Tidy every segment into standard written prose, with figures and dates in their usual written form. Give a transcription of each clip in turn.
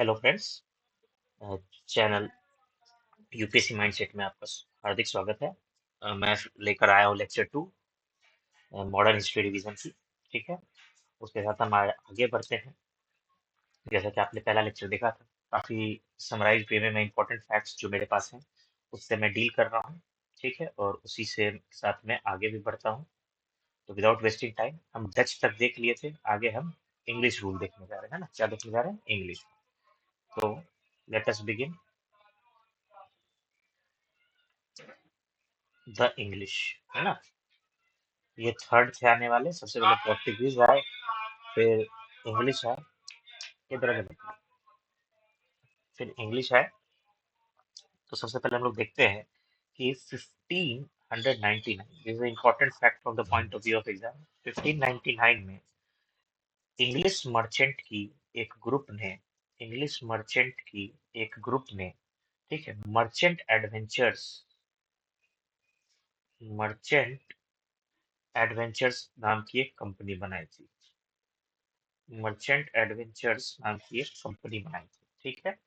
Hello friends. Channel UPSC mindset में आपका हार्दिक स्वागत है। मैं लेकर आया हूँ लेक्चर 2 मॉडर्न हिस्ट्री रिवीजन की। ठीक है, उसके साथ हम आगे बढ़ते हैं। जैसा कि आपने पहला लेक्चर देखा था, काफ़ी समराइज वे में मैं इंपॉर्टेंट फैक्ट्स जो मेरे पास हैं उससे मैं डील कर रहा हूँ। ठीक है, और उसी से साथ में आगे भी बढ़ता हूँ। तो विदाउट वेस्टिंग टाइम हम डच तक देख लिए थे, आगे हम इंग्लिश रूल देखने जा रहे हैं। है ना, क्या देखने जा रहे हैं? इंग्लिश। तो let us begin the English. है ना, ये थर्ड थे आने वाले। सबसे पहले पोर्टुगीज आए, फिर इंग्लिश आए, इधर आगे बढ़ते हैं। फिर इंग्लिश आए। तो सबसे पहले हम लोग देखते हैं कि 1599, this is important fact from the point of view of exam. 1599 में इंग्लिश मर्चेंट की एक ग्रुप ने इंग्लिश मर्चेंट की एक ग्रुप ने ठीक है, मर्चेंट एडवेंचर्स नाम की एक कंपनी बनाई थी। मर्चेंट एडवेंचर्स नाम की एक कंपनी बनाई थी। ठीक है,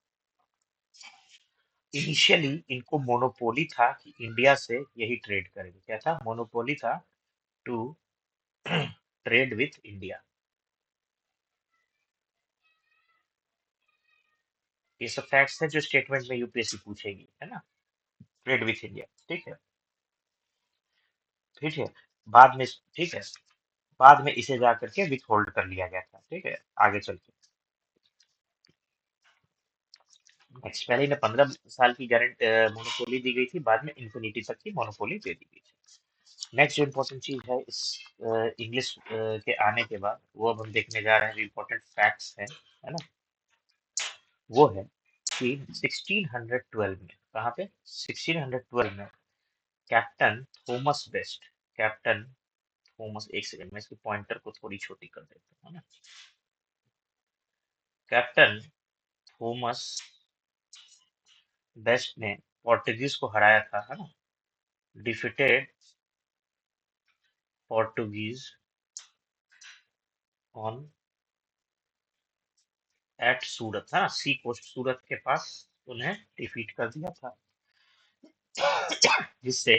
इनिशियली इनको मोनोपोली था कि इंडिया से यही ट्रेड करेंगे। क्या था? मोनोपोली था टू ट्रेड विथ इंडिया। ये सब फैक्ट्स है जो स्टेटमेंट में यूपीएससी पूछेगी। है ना, ट्रेड विथ इंडिया। ठीक है, ठीक है। बाद में ठीक है, बाद में इसे जा करके विथ होल्ड कर लिया गया था। ठीक है, आगे चल के नेक्स्ट, पहले इन्हें 15 साल की गारंटी मोनोपोली दी गई थी, बाद में इन्फिनिटी तक की मोनोपोली दे दी गई थी। नेक्स्ट जो इम्पोर्टेंट चीज है इस इंग्लिश के आने के बाद, वो अब हम देखने जा रहे हैं, जो इम्पोर्टेंट फैक्ट्स हैं। है ना, वो है कि 1612 में, कहाँ पे? 1612 में captain Thomas best, captain Thomas, एक सेकंड में इसकी पॉइंटर को थोड़ी छोटी कर देता हूँ। है ना, कैप्टन थॉमस बेस्ट ने पोर्टुगीज को हराया था। है ना, डिफिटेड पोर्टुगीज ऑन एट सूरत। है ना, सी कोस्ट सूरत के पास उन्हें डिफीट कर दिया था, जिससे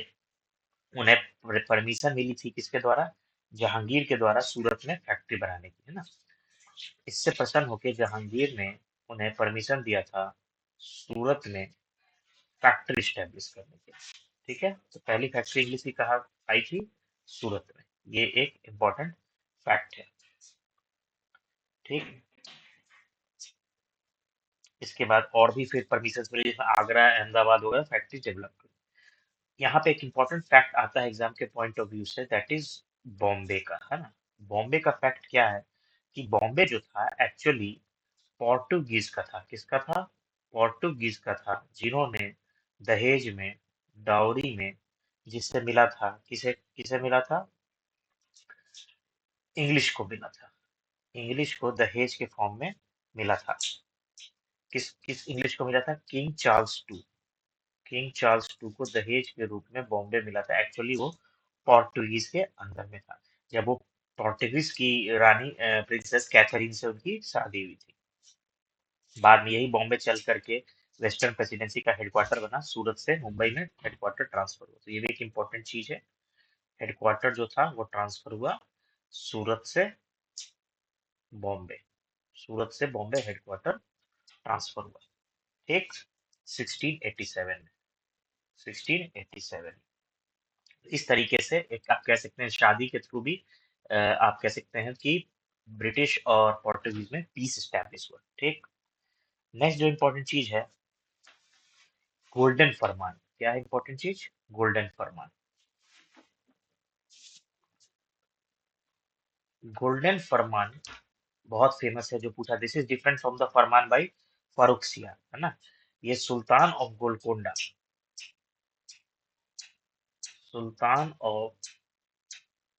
उन्हें परमिशन मिली थी किसके द्वारा? जहांगीर के द्वारा, सूरत में फैक्ट्री बनाने की। है ना, इससे प्रसन्न होकर जहांगीर ने उन्हें परमिशन दिया था सूरत में फैक्ट्री स्टैब्लिश करने के। ठीक है, तो पहली फैक्ट्री इंग्लिश की कहाँ आई थी? सूरत में। ये एक इम्पोर्टेंट फैक्ट है। ठीक, इसके बाद और भी फिर परमिशन मिली, जिसमें आगरा, अहमदाबाद वगैरह फैक्ट्री डेवलप की। यहाँ पे एक इम्पोर्टेंट फैक्ट आता है एग्जाम के पॉइंट ऑफ व्यू से, दैट इज बॉम्बे का। है ना, बॉम्बे का फैक्ट क्या है कि बॉम्बे जो था एक्चुअली पोर्टुगीज का था। किसका था? पोर्टुगीज का था, जिन्होंने दहेज में, डाउरी में जिससे मिला था, किसे किसे मिला था? इंग्लिश को मिला था। इंग्लिश को दहेज के फॉर्म में मिला था। किस किस इंग्लिश को मिला था? King Charles to. King Charles to को दहेज के रूप में बॉम्बे मिला था। एक्चुअली वो पोर्टुगीज के अंदर में था, जब वो पोर्टुगीज की रानी प्रिंसेस कैथरीन से उनकी शादी हुई थी। बाद में यही बॉम्बे चल करके वेस्टर्न प्रेसिडेंसी का हेडक्वार्टर बना, सूरत से मुंबई में हेडक्वार्टर ट्रांसफर हुआ। तो ये भी एक इंपॉर्टेंट चीज है, हेडक्वार्टर जो था वो ट्रांसफर हुआ सूरत से बॉम्बे। सूरत से बॉम्बे हेडक्वार्टर ट्रांसफर हुआ। ठीक, 1687 में, 1687 इस तरीके से एक आप कह सकते हैं शादी के थ्रू भी आप कह सकते हैं कि ब्रिटिश और पोर्टुगीज में पीस स्टैब्लिश हुआ। ठीक, नेक्स्ट जो इंपॉर्टेंट चीज है, गोल्डन फरमान। क्या है इंपॉर्टेंट चीज? गोल्डन फरमान। गोल्डन फरमान बहुत फेमस है, जो पूछा, this is different from the फरमान बाई फारूकसिया। है ना, ये sultan of Golconda, sultan of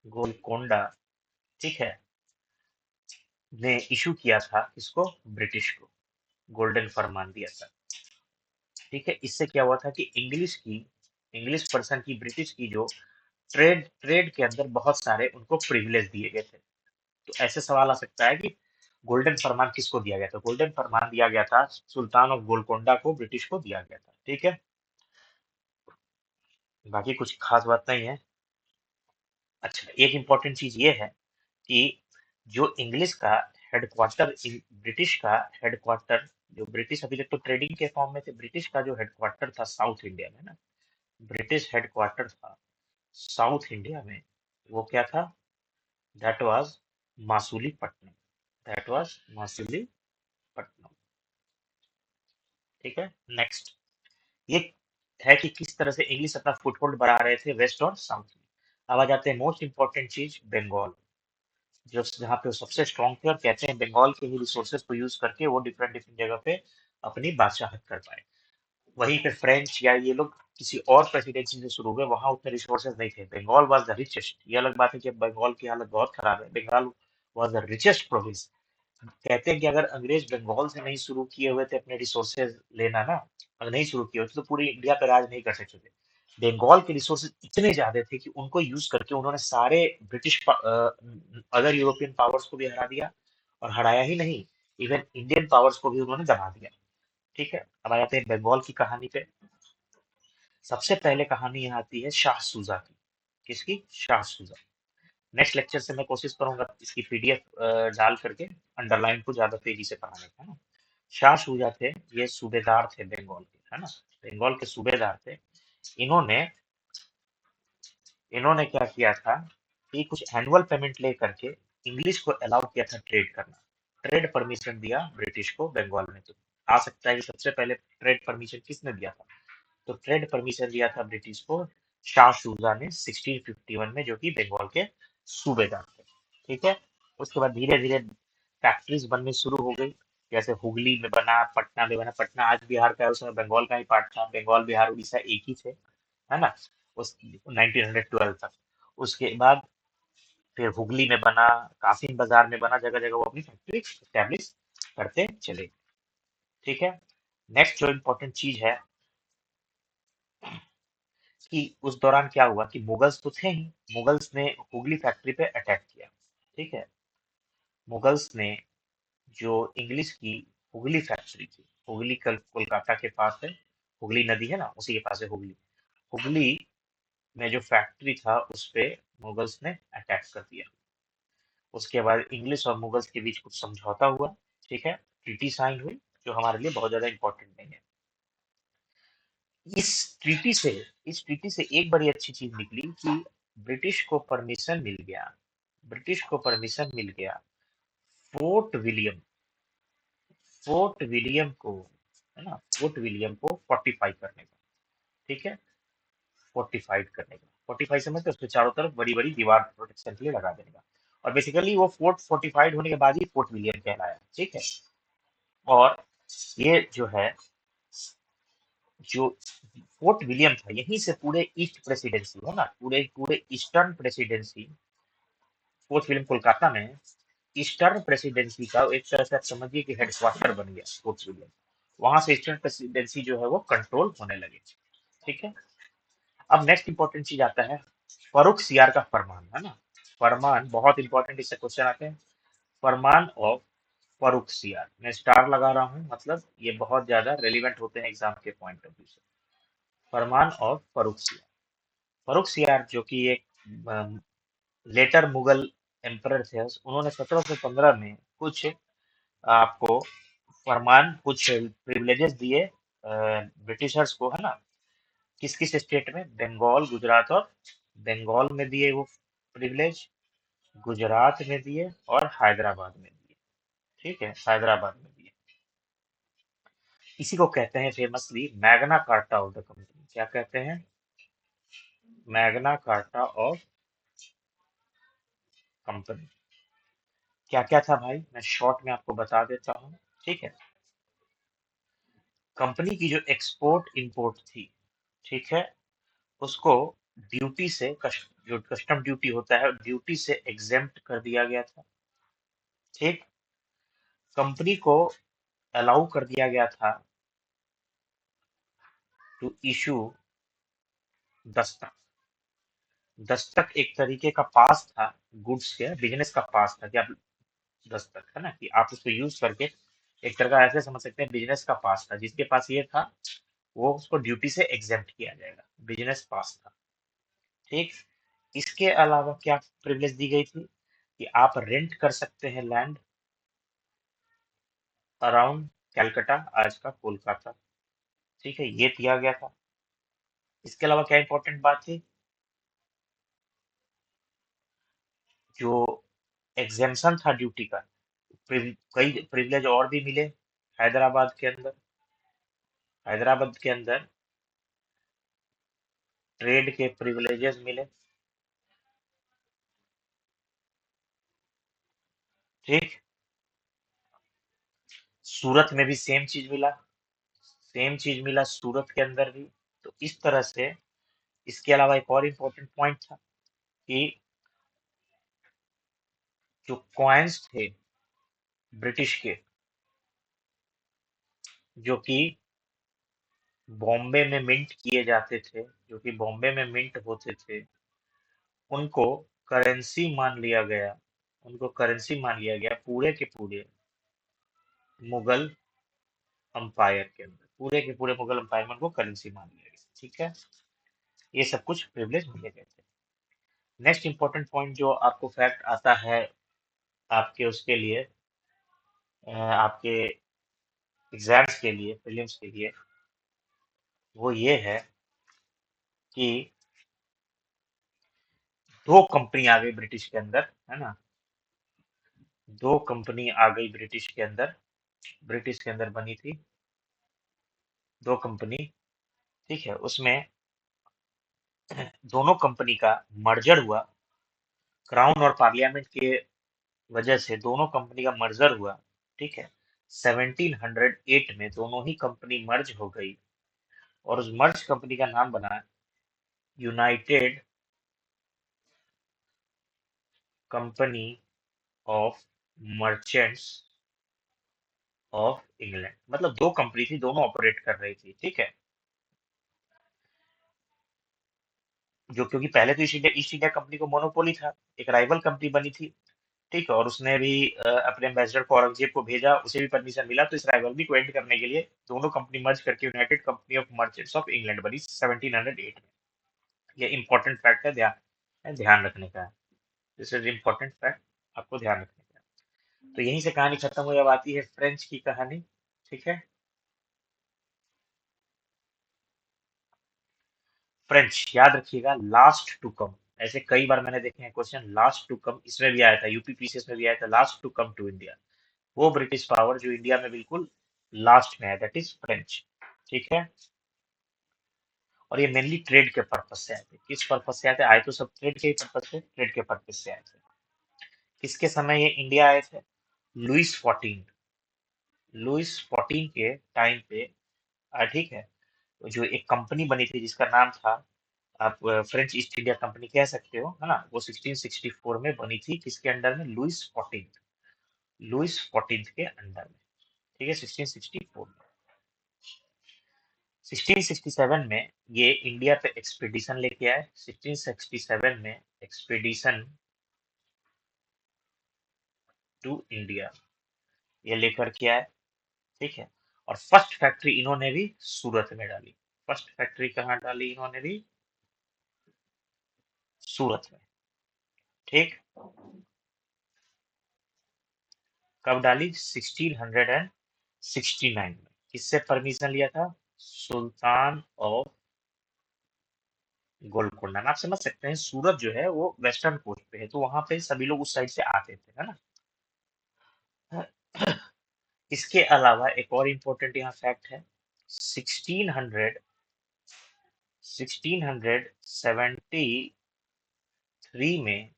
Golconda, ठीक है, ने इशू किया था इसको, ब्रिटिश को गोल्डन फरमान दिया था। ठीक है, इससे क्या हुआ था कि इंग्लिश पर्सन की, ब्रिटिश की जो ट्रेड के अंदर बहुत सारे उनको प्रिविलेज दिए गए थे। तो ऐसे सवाल आ सकता है कि गोल्डन फरमान किसको दिया गया था? गोल्डन फरमान दिया गया था सुल्तान ऑफ गोलकोंडा को, ब्रिटिश को दिया गया था। ठीक है, बाकी कुछ खास बात नहीं है। अच्छा, एक इंपॉर्टेंट चीज ये है कि जो इंग्लिश का हेडक्वार्टर, ब्रिटिश का हेडक्वार्टर, जो ब्रिटिश अभी तक तो ट्रेडिंग के फॉर्म में थे, ब्रिटिश का जो हेडक्वार्टर था साउथ इंडिया में ना, ब्रिटिश हेडक्वार्टर था साउथ इंडिया में, वो क्या था? That was Masulipatnam. That was Masulipatnam. ठीक है, नेक्स्ट। ये है कि किस तरह से इंग्लिश अपना फुटहोल्ड बढ़ा रहे थे वेस्ट और साउथ में। अब आ जाते हैं मोस्ट इंपॉर्टेंट चीज, बंगाल, जो जहाँ पे वो सबसे स्ट्रॉन्ग थे, और कहते हैं बंगाल के ही रिसोर्सेज को यूज करके वो डिफरेंट डिफरेंट जगह पे अपनी बादशाहत कर पाए। वहीं पे फ्रेंच या ये लोग किसी और प्रेसिडेंसी से शुरू हुए, वहां उतने रिसोर्सेज नहीं थे। Bengal was the richest. ये अलग बात है कि बंगाल की हालत बहुत खराब है, Bengal was the richest province. कहते हैं कि अगर अंग्रेज बंगाल से नहीं शुरू किए हुए थे अपने रिसोर्सेज लेना ना, अगर नहीं शुरू किए होते तो पूरी इंडिया पे राज नहीं कर सकते थे। बंगाल के रिसोर्सेज इतने ज्यादा थे कि उनको यूज करके उन्होंने सारे ब्रिटिश अदर यूरोपियन पावर्स को भी हरा दिया, और हराया ही नहीं, इवन इंडियन पावर्स को भी उन्होंने दबा दिया। ठीक है, अब आ जाते हैं बंगाल की कहानी पे। सबसे पहले कहानी यहाँ आती है शाह सूजा की। किसकी? शाह सूजा। नेक्स्ट लेक्चर से मैं कोशिश करूंगा इसकी पीडीएफ डाल करके अंडरलाइन को ज्यादा तेजी से पढ़ाने का, है ना। शाह सूजा थे, ये सूबेदार थे बंगाल के, है ना, बंगाल के सूबेदार थे। इन्होंने इन्होंने क्या किया था कि कुछ एनुअल पेमेंट ले करके इंग्लिश को अलाउ किया था ट्रेड करना। ट्रेड परमिशन दिया ब्रिटिश को बंगाल में। तो आ सकता है कि सबसे पहले ट्रेड परमिशन किसने दिया था? तो ट्रेड परमिशन दिया था ब्रिटिश को शाह सूजा ने 1651 में, जो कि बंगाल के सूबेदार थे। ठीक है, उसके बाद धीरे धीरे फैक्ट्रीज बननी शुरू हो गई। जैसे हुगली में बना, पटना में बना। पटना आज बिहार का है, उस समय बंगाल का ही पार्ट था। बंगाल बिहार उड़ीसा एक ही थे, है ना, उस 1912 तक। उसके बाद फिर हुगली में बना, कासिम बाजार में बना, जगह जगह वो अपनी फैक्ट्री स्टैब्लिश करते चले। ठीक है, नेक्स्ट जो इम्पोर्टेंट चीज है कि उस दौरान क्या हुआ कि मुगल्स तो थे ही, मुगल्स ने हुगली फैक्ट्री पे अटैक किया। ठीक है, मुगल्स ने जो इंग्लिश की हुगली फैक्ट्री थी, हुगली कल कोलकाता के पास है, हुगली नदी है ना, उसी के पास है हुगली। हुगली में जो फैक्ट्री था उस पे मुगल्स ने अटैक कर दिया। उसके बाद इंग्लिश और मुगल्स के बीच कुछ समझौता हुआ। ठीक है, ट्रीटी साइन हुई, जो हमारे लिए बहुत ज्यादा इंपॉर्टेंट नहीं है। इस ट्रीटी से इस ट्रीटी से एक बड़ी अच्छी चीज निकली कि ब्रिटिश को परमिशन मिल गया, ब्रिटिश को परमिशन मिल गया फोर्ट विलियम, फोर्ट विलियम को, है ना, फोर्ट विलियम को फोर्टिफाई करने का। ठीक है, फोर्टिफाइड करने का, फोर्टिफाई समझते हैं, उसके चारों तरफ बड़ी बड़ी दीवार प्रोटेक्शन के लिए लगा देने का। और बेसिकली वो फोर्ट फोर्टिफाइड होने के बाद ही फोर्ट विलियम कहलाया। ठीक है, और ये जो है, जो फोर्ट विलियम था, यहीं से पूरे ईस्ट प्रेसिडेंसी, है ना, पूरे पूरे eastern presidency, fort William Kolkata में है। ईस्टर्न प्रेसिडेंसी का एक तरह से आप समझिए कि हेडक्वार्टर बन गया फोर्ट विलियम। वहां से ईस्टर्न प्रेसिडेंसी जो है वो कंट्रोल होने लगी। ठीक है, अब नेक्स्ट इंपॉर्टेंट चीज आता है फरुख सियार का फरमान, है ना। फरमान बहुत इंपॉर्टेंट, इससे क्वेश्चन आते हैं। फरमान ऑफ फरुख सियार, मैं स्टार लगा रहा हूँ, मतलब ये बहुत ज्यादा रेलिवेंट होते हैं एग्जाम के पॉइंट ऑफ व्यू से। फरमान ऑफ फरुख सियार, फरुख सियार जो कि एक लेटर मुगल एम्परर थे, उन्होंने 1715 में कुछ आपको फरमान, कुछ प्रिविलेजेस दिए ब्रिटिशर्स को, है ना। किस किस स्टेट में? बंगाल, गुजरात और, बंगाल में दिए वो प्रिविलेज, गुजरात में दिए और हैदराबाद में दिए। ठीक है, हैदराबाद में दिए। इसी को कहते हैं famously Magna carta of the company. क्या कहते हैं? Magna carta of company. क्या क्या था भाई, मैं शॉर्ट में आपको बता देता हूँ। ठीक है, कंपनी की जो एक्सपोर्ट इंपोर्ट थी, ठीक है, उसको ड्यूटी से जो कस्टम ड्यूटी होता है, ड्यूटी से एग्जेम्प्ट कर दिया गया था। ठीक, कंपनी को अलाउ कर दिया गया था टू इशू दस्तक। दस्तक एक तरीके का पास था, गुड्स के बिजनेस का पास था कि आप तक, है ना, कि आप उसको यूज करके एक तरह का ऐसे समझ सकते हैं बिजनेस का पास था, जिसके पास ये था वो उसको ड्यूटी से एग्जेम्प्ट किया जाएगा, बिजनेस पास था। ठीक। इसके अलावा क्या प्रिविलेज दी गई थी कि आप रेंट कर सकते हैं लैंड अराउंड कैलकाटा, आज का कोलकाता। ठीक है, ये दिया गया था। इसके अलावा क्या इंपॉर्टेंट बात थी, जो एग्जेम्पशन था ड्यूटी का, कई प्रिविलेज और भी मिले हैदराबाद के अंदर। हैदराबाद के अंदर ट्रेड के प्रिविलेजेस मिले। ठीक। सूरत में भी सेम चीज मिला, सेम चीज मिला सूरत के अंदर भी। तो इस तरह से इसके अलावा एक और इम्पोर्टेंट पॉइंट था कि जो कॉइन्स थे ब्रिटिश के, जो कि बॉम्बे में मिंट किए जाते थे, जो कि बॉम्बे में मिंट होते थे, उनको करेंसी मान लिया गया, उनको करेंसी मान लिया गया पूरे के पूरे मुगल अंपायर के अंदर, पूरे के पूरे मुगल अंपायर में उनको करेंसी मान लिया गया। ठीक है, ये सब कुछ प्रिविलेज मिले गए थे। नेक्स्ट इंपॉर्टेंट पॉइंट जो आपको फैक्ट आता है आपके उसके लिए, आपके एग्जाम्स के लिए, प्रीलिम्स के लिए, वो ये है कि दो कंपनी आ गई ब्रिटिश के अंदर, है ना, दो कंपनी आ गई ब्रिटिश के अंदर, ब्रिटिश के अंदर बनी थी दो कंपनी। ठीक है, उसमें दोनों कंपनी का मर्जर हुआ, क्राउन और पार्लियामेंट के वजह से दोनों कंपनी का मर्जर हुआ। ठीक है, 1708 में दोनों ही कंपनी मर्ज हो गई और उस मर्ज कंपनी का नाम बना United company of merchants of England. मतलब दो कंपनी थी, दोनों ऑपरेट कर रही थी। ठीक है, जो क्योंकि पहले तो ईस्ट इंडिया कंपनी को मोनोपोली था, एक राइवल कंपनी बनी थी। ठीक है, और उसने भी अपने एम्बेसडर को औरंगजेब को भेजा, उसे भी परमिशन मिला, तो इस राइवलरी को एंड करने के लिए दोनों कंपनी मर्ज करके United company of merchants of England बनी 1708 में। ये इंपॉर्टेंट फैक्ट है, ध्यान ध्यान रखने का है। दिस इज इंपॉर्टेंट फैक्ट, आपको ध्यान रखने का है। तो यहीं से कहानी खत्म हो, अब आती है फ्रेंच की कहानी। ठीक है, फ्रेंच याद रखिएगा, लास्ट टू कम। ऐसे कई बार मैंने देखे हैं क्वेश्चन, लास्ट टू कम, इसमें भी आया था, यूपीपीसीएस में भी आया था, last to come to India. वो ब्रिटिश पावर जो इंडिया में बिल्कुल लास्ट में है, दैट इज फ्रेंच। ठीक है, और ये मेनली ट्रेड के पर्पज से आए थे। किस पर्पज से आए थे, आए तो सब ट्रेड के ही पर्पज से, ट्रेड के पर्पज से आए थे। किसके समय ये इंडिया आए थे, लुइस 14, लुइस 14 के टाइम पे। ठीक है, जो एक कंपनी बनी थी जिसका नाम था, आप फ्रेंच ईस्ट इंडिया कंपनी कह सकते हो, है ना, वो 1664 में बनी थी, किसके अंडर में, लुइस 14, लुइस 14 के अंडर में। ठीक है, 1664 में। 1667 में ये इंडिया पे एक्सपीडिशन लेके आए, 1667 में एक्सपीडिशन टू इंडिया ये लेकर के आए। ठीक है, और फर्स्ट फैक्ट्री इन्होंने भी सूरत में डाली। फर्स्ट फैक्ट्री कहाँ डाली इन्होंने भी, सूरत में। ठीक, कब डाली, 1669 में। किससे परमिशन लिया था, सुल्तान ऑफ गोलकोंडा में। आप समझ सकते हैं सूरत जो है वो वेस्टर्न कोस्ट पे है, तो वहां पे सभी लोग उस साइड से आते थे, है ना। इसके अलावा एक और इम्पोर्टेंट यहाँ फैक्ट है, 1600 1673 में,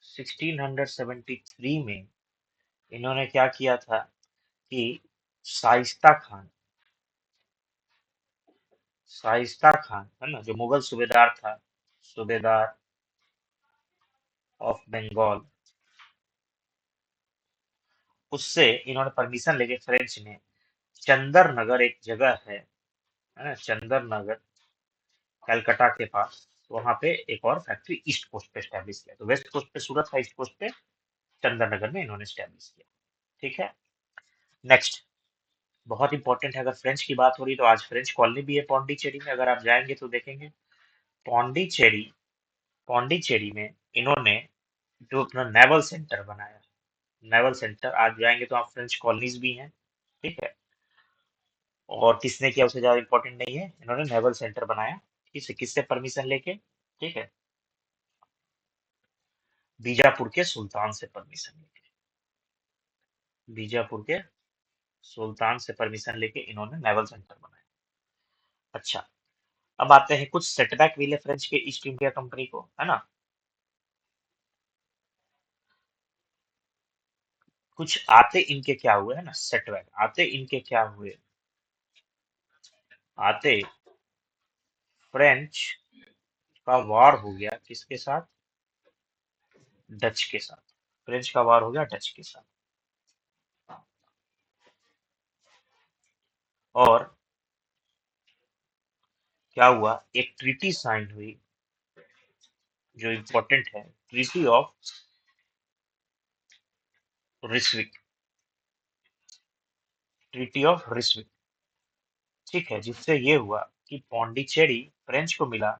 1673 में इन्होंने क्या किया था कि शाइस्ता खान, शाइस्ता खान है ना, जो मुगल सूबेदार था, सूबेदार ऑफ बंगाल, उससे इन्होंने परमिशन लेके फ्रेंच ने चंदर नगर एक जगह है ना, चंदर नगर, कलकत्ता के पास, वहां पे एक और फैक्ट्री ईस्ट कोस्ट पे स्टैब्लिश किया। तो वेस्ट कोस्ट पे सूरत था, ईस्ट कोस्ट पे चंदननगर में इन्होंने स्टैब्लिश किया। ठीक है, नेक्स्ट बहुत इंपॉर्टेंट है, अगर फ्रेंच की बात हो रही तो आज फ्रेंच कॉलोनी भी है पौंडीचेरी में, अगर आप जाएंगे तो देखेंगे पौंडीचेरी। पौंडीचेरी में इन्होंने जो अपना नेवल सेंटर बनाया, नेवल सेंटर, आज जाएंगे तो आप फ्रेंच कॉलोनीज भी हैं। ठीक है, और किसने किया उसे ज्यादा इंपॉर्टेंट नहीं है, इन्होंने नेवल सेंटर बनाया। किससे किससे परमिशन लेके? ठीक है, बीजापुर के सुल्तान से परमिशन लेके, बीजापुर के सुल्तान से परमिशन लेके इन्होंने नेवल सेंटर बनाया। अच्छा, अब आते हैं कुछ सेटबैक मिले फ्रेंच के ईस्ट इंडिया कंपनी को, है ना। कुछ आते इनके क्या हुए, है ना, सेटबैक आते इनके क्या हुए, आते फ्रेंच का वार हो गया किसके साथ? डच के साथ। फ्रेंच का वार हो गया डच के साथ, और क्या हुआ, एक ट्रीटी साइन हुई जो इंपॉर्टेंट है, ट्रीटी ऑफ रिस्विक, ट्रीटी ऑफ रिस्विक। ठीक है, जिससे ये हुआ कि पौंडीचेरी फ्रेंच को मिला।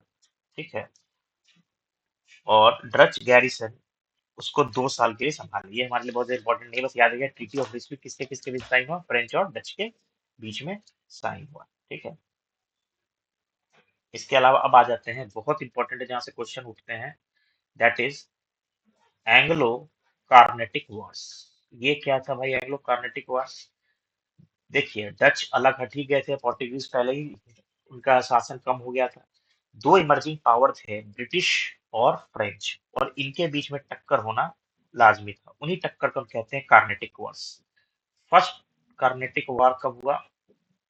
ठीक है, और डच गैरिसन उसको 2 साल के लिए संभाला। ये हमारे लिए बहुत इंपॉर्टेंट नहीं, बस याद रखिए ट्रीटी ऑफ रिस्विक किसके किसके बीच साइन हुआ, फ्रेंच और डच के बीच में साइन हुआ। ठीक है, इसके अलावा अब आ जाते हैं बहुत इंपॉर्टेंट है, जहां से क्वेश्चन उठते हैं, that is Anglo Carnatic Wars. ये क्या था भाई एंग्लो कार्नेटिक वॉर्स? देखिए, डच अलग हट ही गए थे, पोर्टुगीज पहले ही उनका शासन कम हो गया था। दो इमर्जिंग पावर थे, ब्रिटिश और फ्रेंच, और इनके बीच में टक्कर होना लाजमी था। उन्हीं टक्कर को हम कहते हैं Carnatic Wars. First Carnatic war कब हुआ?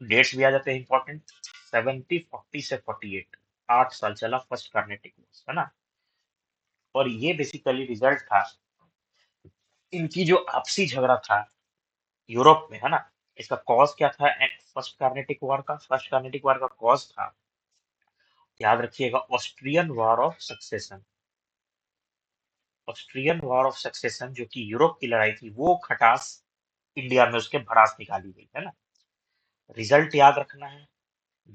डेट्स भी आ जाते हैं इंपॉर्टेंट, 1740 से 48, 8 साल चला फर्स्ट कार्नेटिक वॉर्स, है ना। और ये बेसिकली रिजल्ट था इनकी जो आपसी झगड़ा था यूरोप में, है ना। इसका कॉज क्या था? फर्स्ट कार्नेटिक वॉर का, फर्स्ट कार्नेटिक वॉर का कॉज था, याद रखिएगा, Austrian war of succession. Austrian war of succession जो कि यूरोप की लड़ाई थी, वो खटास इंडिया में उसके भड़ास निकाली गई, है ना। रिजल्ट याद रखना है,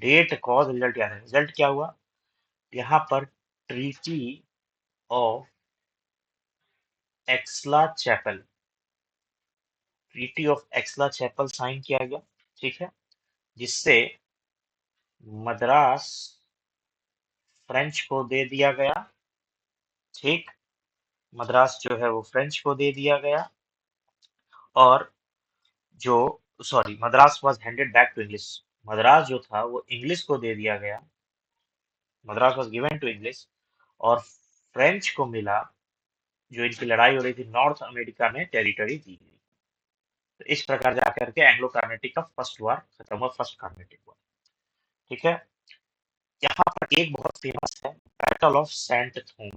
डेट कॉज रिजल्ट याद है। रिजल्ट क्या हुआ यहाँ पर? Treaty of Aix-la-Chapelle, treaty of Aix-la-Chapelle sign किया गया। ठीक है, जिससे मद्रास फ्रेंच को दे दिया गया। ठीक, मद्रास जो है वो फ्रेंच को दे दिया गया, और जो, sorry, Madras was handed back to English. Madras जो था वो इंग्लिश को दे दिया गया, Madras was given to English, और फ्रेंच को मिला, जो इनकी लड़ाई हो रही थी नॉर्थ अमेरिका में, टेरिटरी दी गई। तो इस प्रकार जाकर के एंग्लो कार्नेटिक का फर्स्ट वार खत्म हुआ, फर्स्ट कार्नेटिक वार। ठीक है, यहाँ पर एक बहुत फेमस है, बैटल ऑफ सेंट थूम।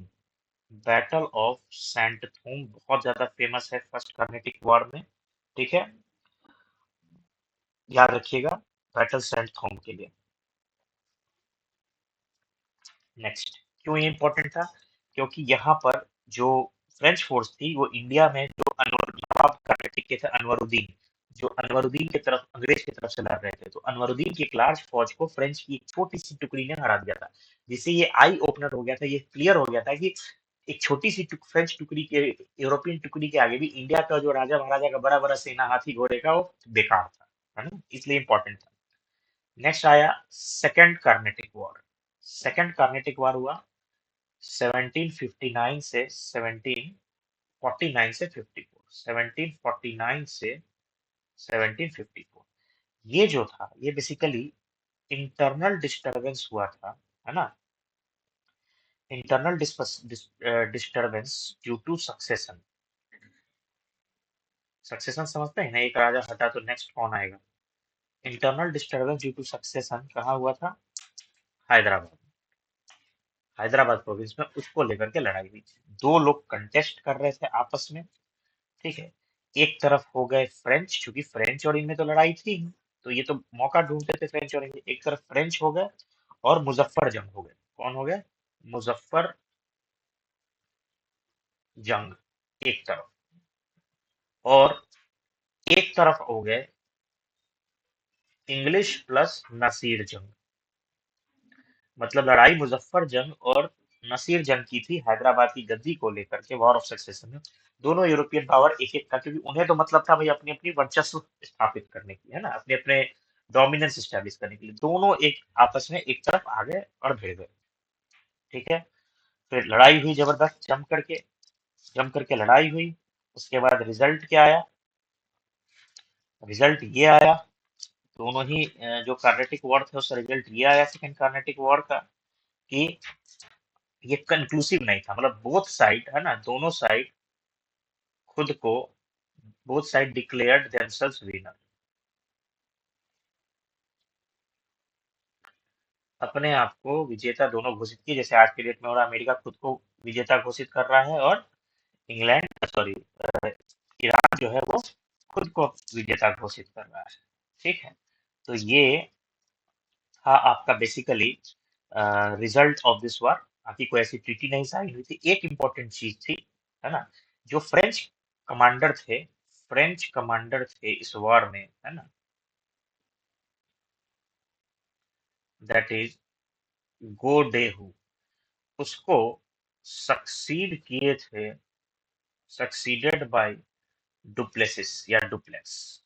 बैटल ऑफ सेंट थूम बहुत ज्यादा फेमस है फर्स्ट कार्नेटिक वॉर में। ठीक है, याद रखिएगा बैटल सेंट थूम के लिए। नेक्स्ट, क्यों ये इंपॉर्टेंट था? क्योंकि यहाँ पर जो फ्रेंच फोर्स थी वो इंडिया में, जो नवाब कर्नाटक के थे अनवरुद्दीन, जो अनवरुद्दीन की तरफ, अंग्रेज की तरफ से लड़ रहे थे, तो अनवरुद्दीन की एक लार्ज फौज को फ्रेंच की एक छोटी सी टुकड़ी ने हरा दिया था। जिससे ये आई ओपनर हो गया था, ये क्लियर हो गया था कि एक छोटी सी फ्रेंच टुकड़ी के, यूरोपियन टुकड़ी के आगे भी इंडिया का जो राजा महाराजा का बड़ा बड़ा सेना, हाथी घोड़े का, वो बेकार था, है ना, इसलिए इंपॉर्टेंट था। नेक्स्ट आया second Carnatic war. Second Carnatic war हुआ 1759 से 1749 से 54, 1749 से 1754। ये जो था ये बेसिकली इंटरनल डिस्टरबेंस हुआ था, है ना, internal disturbance due to succession. Succession समझते हैं ना, एक राजा हटा तो नेक्स्ट कौन आएगा। Internal disturbance due to succession कहाँ हुआ था? हैदराबाद, हैदराबाद प्रोविंस में, उसको लेकर के लड़ाई हुई थी। दो लोग कंटेस्ट कर रहे थे आपस में। ठीक है, एक तरफ हो गए फ्रेंच, क्योंकि फ्रेंच और इनमें तो लड़ाई थी, तो ये तो मौका ढूंढते थे फ्रेंच और इनमें, एक तरफ फ्रेंच हो गए, और मुजफ्फर जंग हो गए। कौन हो गए? मुजफ्फर जंग एक तरफ, और एक तरफ हो गए इंग्लिश प्लस नसीर जंग। मतलब लड़ाई मुजफ्फर जंग और नसीर जंग की थी हैदराबाद की गद्दी को लेकर के, वॉर ऑफ सक्सेशन में। दोनों यूरोपियन पावर एक एक का, क्योंकि उन्हें तो मतलब था भाई अपनी अपनी वर्चस्व स्थापित करने की, है ना, अपने अपने डोमिनेंस स्टैब्लिश करने के लिए। दोनों एक आपस में एक तरफ आ गए और भिड़ गए। ठीक है। फिर लड़ाई हुई जबरदस्त, जम करके लड़ाई हुई। उसके बाद रिजल्ट क्या आया? रिजल्ट ये आया, दोनों ही जो कार्नेटिक वॉर थे उसका रिजल्ट ये आया सेकंड कार्नेटिक वॉर का, कि ये कंक्लूसिव नहीं था। मतलब बोथ साइड, है ना, दोनों साइड खुद को, both side declared themselves winner, अपने आप को विजेता दोनों घोषित किए। जैसे आज के डेट में हो रहा, अमेरिका खुद को विजेता घोषित कर रहा है, और इंग्लैंड, सॉरी, ईरान जो है वो खुद को विजेता घोषित कर रहा है। ठीक है। तो ये था आपका basically result of this war. बाकी कोई ऐसी ट्रीटी नहीं साइन हुई थी। एक इंपॉर्टेंट चीज थी, है ना, जो कमांडर थे फ्रेंच कमांडर थे इस वॉर में, है ना, दैट इज गोडेहू, उसको सक्सीड किए थे, सक्सीडेड बाय डुप्लेसिस या डुप्लेक्स।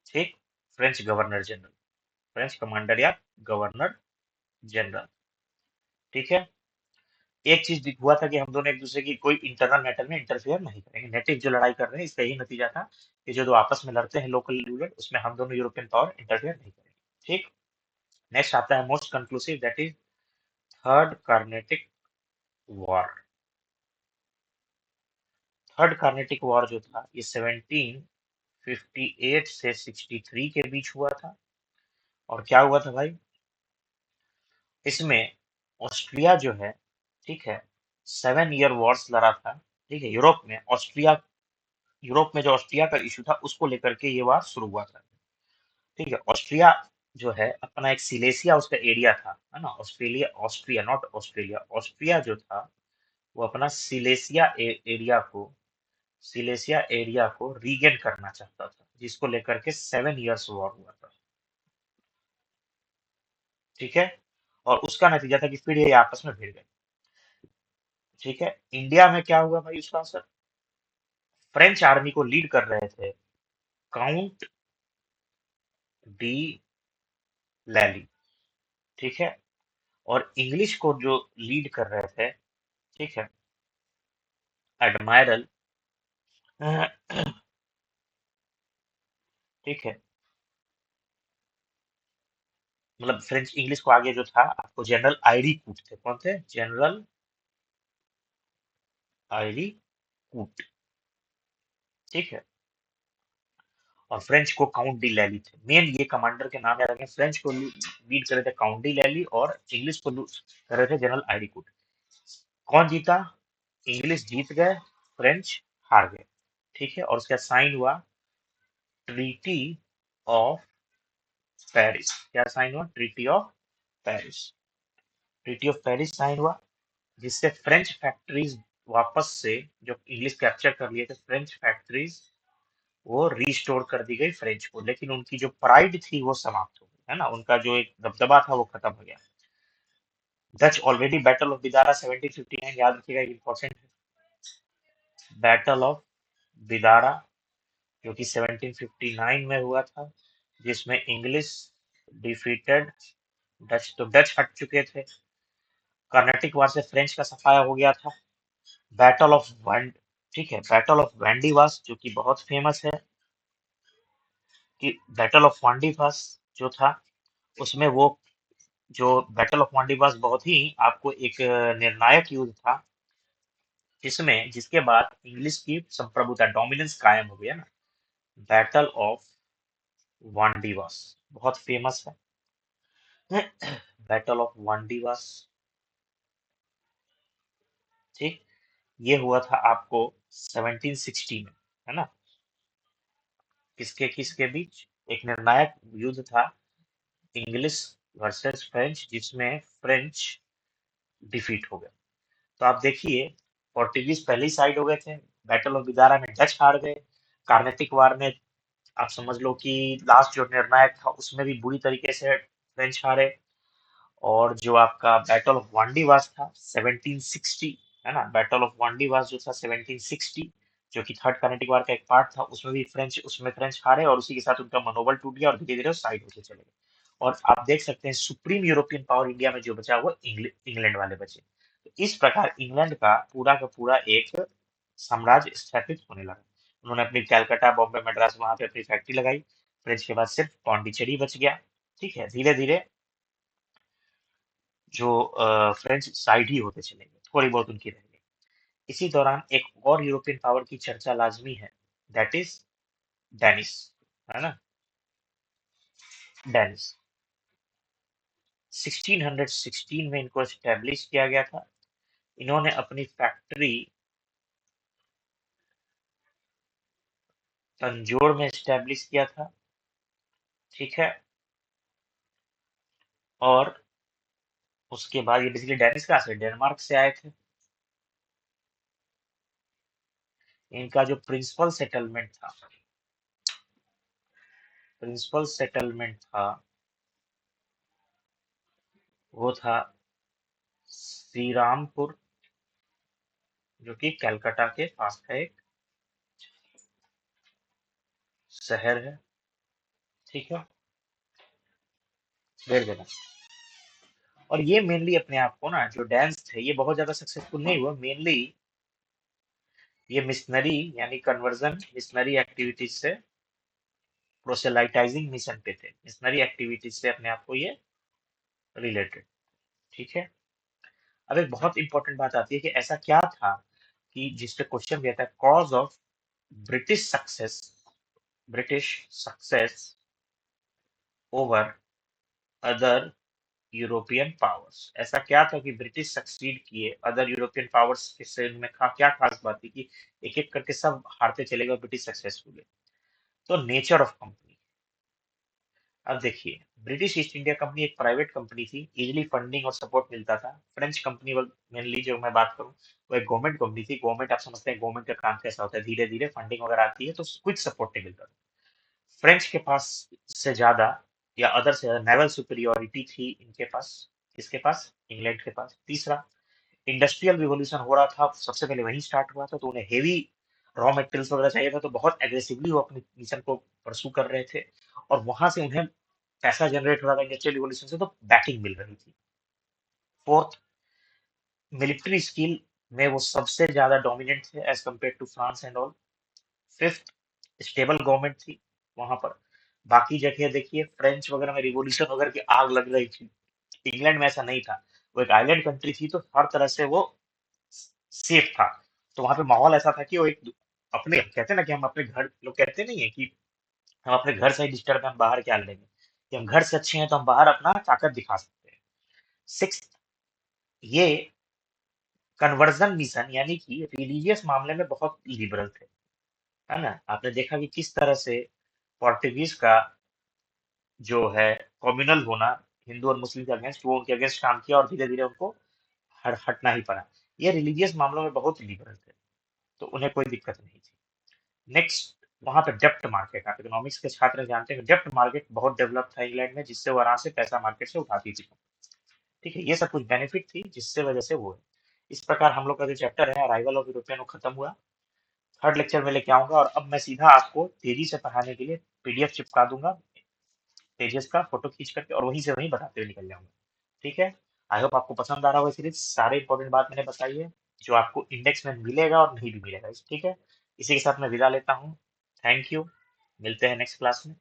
ठीक। French governor general, French commander या गवर्नर जनरल। ठीक है। एक चीज हुआ था कि हम दोनों एक दूसरे की कोई इंटरनल मैटर में इंटरफेयर नहीं करेंगे। नेटिव जो लड़ाई कर रहे हैं इसका यही नतीजा था कि जो दो आपस में लड़ते हैं लोकल रूलर, उसमें हम दोनों यूरोपियन पावर इंटरफेयर नहीं करेंगे। ठीक। नेक्स्ट आता है most conclusive, that is third Carnatic war. Third Carnatic war जो था ये 1758 से 63 के बीच हुआ था। और क्या हुआ था भाई? इसमें ऑस्ट्रिया जो है, ठीक है, 7 ईयर वॉर्स लड़ा था। ठीक है। यूरोप में ऑस्ट्रिया, यूरोप में जो ऑस्ट्रिया का इशू था उसको लेकर के ये वार शुरू हुआ था। ठीक है। ऑस्ट्रिया जो है अपना एक सिलेसिया उसका एरिया था, है ना, Australia, Austria not Australia, Austria जो था वो अपना सिलेसिया एरिया को रीगेन करना चाहता था, जिसको लेकर के 7 ईयर्स वॉर हुआ था। ठीक है। और उसका नतीजा था कि फिर ये आपस में भिड़ गए। ठीक है। इंडिया में क्या हुआ भाई उसका असर? फ्रेंच आर्मी को लीड कर रहे थे काउंट डी लैली। ठीक है। और इंग्लिश को जो लीड कर रहे थे, ठीक है, एडमायरल, ठीक है, मतलब फ्रेंच इंग्लिश को आगे जो था आपको जनरल आयरी कूट थे। कौन थे? जनरल आयरी कूट। ठीक है। और फ्रेंच को काउंट डी लैली थे। मेन ये कमांडर के नाम याद रखें। फ्रेंच को लीड कर रहे थे काउंट डी लैली, और इंग्लिश को कर रहे थे जनरल आयरी कूट। कौन जीता? इंग्लिश जीत गए, फ्रेंच हार गए। ठीक है। और उसका साइन हुआ ट्रीटी ऑफ पेरिस। क्या साइन हुआ? Treaty of Paris. Treaty of Paris sign हुआ, जिससे फ्रेंच फैक्ट्रीज वापस से, जो इंग्लिश कैप्चर कर लिए थे फ्रेंच फैक्ट्रीज, वो रीस्टोर कर दी गई फ्रेंच को। लेकिन उनकी जो प्राइड थी वो समाप्त हो गई, है ना, उनका जो एक दबदबा था वो खत्म हो गया। डच ऑलरेडी बैटल ऑफ बिदारा 1759, याद रखिएगा, इंपॉर्टेंट है। बैटल ऑफ बिदारा जो कि 1759 में हुआ था, जिसमें इंग्लिश डिफीटेड डच। तो डच हट चुके थे। कर्नाटिक वार से फ्रेंच का सफाया हो गया था। बैटल ऑफ वैंड, ठीक है, बैटल ऑफ वैंडीवास जो कि बहुत फेमस है, कि बैटल ऑफ वांडीवास जो था, उसमें वो जो बैटल ऑफ वांडीवास बहुत ही आपको एक निर्णायक युद्ध था, जिसमें जिसके बाद इंग्लिश की संप्रभुता, डोमिनेंस कायम हो गया ना। बैटल ऑफ वांडीवास बहुत फेमस है। बैटल ऑफ वांडीवास, ठीक, ये हुआ था आपको 1760 में, है ना। किसके किसके बीच? एक निर्णायक युद्ध था इंग्लिश वर्सेस फ्रेंच, जिसमें फ्रेंच डिफीट हो गए। तो आप देखिए, पोर्टुगीज पहले ही साइड हो गए थे। बैटल ऑफ बिदारा में डच हार गए। कार्नेटिक वार में आप समझ लो कि लास्ट जो निर्णायक था उसमें भी बुरी तरीके से फ्रेंच हारे। और जो आपका बैटल ऑफ वांडीवास था 1760, है ना, बैटल ऑफ वांडीवास जो था 1760, जो कि थर्ड कार्नेटिक वार का एक पार्ट था, उसमें फ्रेंच हारे और उसी के साथ उनका मनोबल टूट गया और धीरे धीरे साइड होते चले गए। और आप देख सकते हैं सुप्रीम यूरोपियन पावर इंडिया में जो बचा वो इंग्लैंड वाले बचे। तो इस प्रकार इंग्लैंड का पूरा एक साम्राज्य स्थापित होने लगा। उन्होंने अपनी कैलकाटा, बॉम्बे, मद्रास वहां पे अपनी फैक्ट्री लगाई। फ्रेंच के बाद सिर्फ पौंडीचेरी बच गया। ठीक है, धीरे धीरे जो फ्रेंच साइड ही होते चले गए, थोड़ी बहुत उनकी रह गई। इसी दौरान एक और यूरोपियन पावर की चर्चा लाजमी है, दैट इज डेनिस, है ना, डेनिस। 1616 में इनको एस्टेब्लिश किया गया था। इन्होंने अपनी फैक्ट्री तंजोर में एस्टेब्लिश किया था। ठीक है, और उसके बाद ये बेसिकली डेनिस कहाँ से, डेनमार्क से आए थे। इनका जो प्रिंसिपल सेटलमेंट था वो था श्रीरामपुर, जो कि कलकत्ता के पास का एक शहर है। ठीक है, भेज देना। और ये मेनली अपने आप को ना, जो डांस थे ये बहुत ज्यादा सक्सेसफुल नहीं हुआ। मेनली ये मिशनरी यानी कन्वर्जन मिशनरी एक्टिविटीज से, प्रोसेलाइटाइजिंग मिशन पे थे, मिशनरी एक्टिविटीज से अपने आप को ये रिलेटेड। ठीक है, अब एक बहुत इंपॉर्टेंट बात आती है कि ऐसा क्या था कि जिस पे क्वेश्चन दिया था, cause of British success British success over other European powers. ऐसा क्या था कि ब्रिटिश सक्सीड किए अदर यूरोपियन पावर्स के से, उनमें क्या खास बात थी कि एक एक करके सब हारते चले गए, ब्रिटिश सक्सेसफुल हुए। तो नेचर ऑफ कंपनी। अब देखिए, ब्रिटिश ईस्ट इंडिया कंपनी एक प्राइवेट कंपनी थी, इजिली फंडिंग और सपोर्ट मिलता था। फ्रेंच कंपनी मेनली जो मैं बात करूं वो एक गवर्नमेंट कंपनी थी। गवर्नमेंट, आप समझते हैं गवर्नमेंट का काम कैसा होता है, धीरे धीरे फंडिंग वगैरह आती है तो क्विक सपोर्ट नहीं मिलता। फ्रेंच के पास से ज्यादा या अदर से ज्यादा नेवल सुपीरियोरिटी थी इनके पास। किसके पास, इंग्लैंड के पास। तीसरा, इंडस्ट्रियल रिवॉल्यूशन हो रहा था, सबसे पहले वहीं स्टार्ट हुआ था, तो उन्हें हेवी रॉ मटेरियल्स वगैरह चाहिए था, तो बहुत एग्रेसिवली वो अपने मिशन को परसू कर रहे थे। और वहां से उन्हें पैसा जनरेट हो रहा था इंडस्ट्रियल रिवॉल्यूशन से, तो बैकिंग मिल रही थी। फोर्थ, मिलिट्री स्किल में वो सबसे ज्यादा डोमिनेंट थे as compare to France and all. Fifth, stable government थी वहां पर। बाकी जगह देखिए फ्रेंच वगैरह में रिवॉल्यूशन वगैरह की आग लग रही थी, इंग्लैंड में ऐसा नहीं था। वो एक आइलैंड कंट्री थी तो हर तरह से वो सेफ था। तो वहां पे माहौल ऐसा था कि वो एक अपने कहते हैं ना कि हम अपने घर, लोग कहते नहीं है कि हम अपने घर से ही डिस्टर्ब है, हम बाहर क्या लड़ेंगे, कि हम घर से अच्छे हैं तो हम बाहर अपना ताकत दिखा सकते हैं। सिक्स, ये कन्वर्जन मिशन यानी कि रिलीजियस मामले में बहुत लिबरल थे, है ना। आपने देखा कि किस तरह से पोर्टुगीज का जो है कम्युनल होना, हिंदू और मुस्लिम के अगेंस्ट, वो उनके अगेंस्ट काम किया और धीरे धीरे उनको हटना ही पड़ा। ये रिलीजियस मामलों में बहुत लिबरल थे, तो उन्हें कोई दिक्कत नहीं थी। नेक्स्ट, वहां पे डेप्ट मार्केट, आप इकोनॉमिक्स के छात्र जानते हैं डेप्ट मार्केट बहुत डेवलप था इंग्लैंड में, जिससे वो आराम से पैसा मार्केट से उठाती थी। ठीक है, ये सब कुछ बेनिफिट थी जिससे वजह से वो है। इस प्रकार हम लोग का जो चैप्टर है अराइवल ऑफ यूरोपियन वो खत्म हुआ। थर्ड लेक्चर में लेके आऊंगा और अब मैं सीधा आपको तेजी से पढ़ाने के लिए पीडीएफ चिपका दूंगा पेजेस का, फोटो खींच करके, और वहीं से वहीं बताते हुए निकल जाऊंगा। ठीक है, आई होप आपको पसंद आ रहा होगा सीरीज। सारे इंपॉर्टेंट बात मैंने बताई है जो आपको इंडेक्स में मिलेगा और नहीं भी मिलेगा। ठीक है, इसी के साथ मैं विदा लेता हूँ। थैंक यू, मिलते हैं नेक्स्ट क्लास में।